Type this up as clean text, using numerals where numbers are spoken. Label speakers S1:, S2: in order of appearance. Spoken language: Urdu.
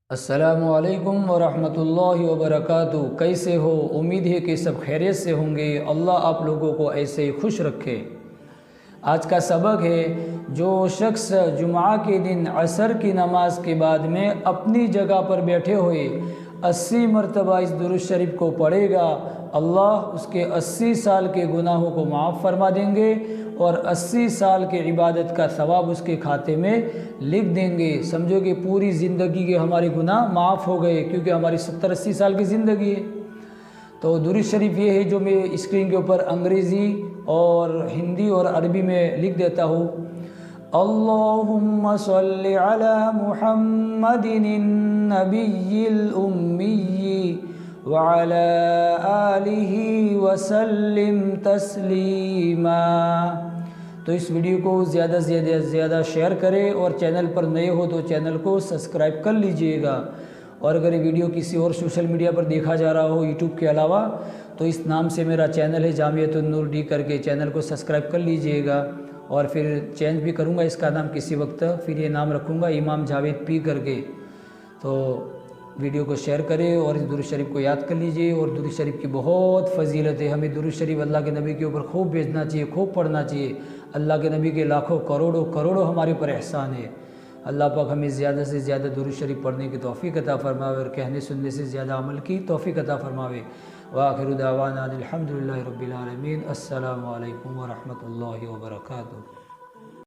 S1: السلام علیکم ورحمۃ اللہ وبرکاتہ۔ کیسے ہو؟ امید ہے کہ سب خیریت سے ہوں گے۔ اللہ آپ لوگوں کو ایسے ہی خوش رکھے۔ آج کا سبق ہے، جو شخص جمعہ کے دن عصر کی نماز کے بعد میں اپنی جگہ پر بیٹھے ہوئے 80 مرتبہ اس درود شریف کو پڑھے گا، اللہ اس کے 80 سال کے گناہوں کو معاف فرما دیں گے اور 80 سال کے عبادت کا ثواب اس کے کھاتے میں لکھ دیں گے۔ سمجھو کہ پوری زندگی کے ہمارے گناہ معاف ہو گئے، کیونکہ ہماری 70-80 سال کی زندگی ہے۔ تو درود شریف یہ ہے جو میں اسکرین کے اوپر انگریزی اور ہندی اور عربی میں لکھ دیتا ہوں۔ اللہم صلی علی محمد النبی الامی وعلی آلہ وسلم تسلیما۔ تو اس ویڈیو کو زیادہ سے زیادہ شیئر کریں اور چینل پر نئے ہو تو چینل کو سبسکرائب کر لیجئے گا۔ اور اگر یہ ویڈیو کسی اور سوشل میڈیا پر دیکھا جا رہا ہو یوٹیوب کے علاوہ، تو اس نام سے میرا چینل ہے جامعۃ النور ڈی کر کے، چینل کو سبسکرائب کر لیجئے گا۔ اور پھر چینج بھی کروں گا اس کا نام کسی وقت، پھر یہ نام رکھوں گا امام جاوید پی کر کے۔ تو ویڈیو کو شیئر کریں اور اس درود شریف کو یاد کر لیجئے۔ اور درود شریف کی بہت فضیلت ہے، ہمیں درود شریف اللہ کے نبی کے اوپر خوب بھیجنا چاہیے، خوب پڑھنا چاہیے۔ اللہ کے نبی کے لاکھوں کروڑوں ہمارے اوپر احسان ہے۔ اللہ پاک ہمیں زیادہ سے زیادہ درود شریف پڑھنے کی توفیق عطا فرماوے اور کہنے سننے سے زیادہ عمل کی توفیق عطا فرماوے۔ وآخر دعوانا الحمدللہ رب العالمین۔ السلام علیکم ورحمۃ اللہ وبرکاتہ۔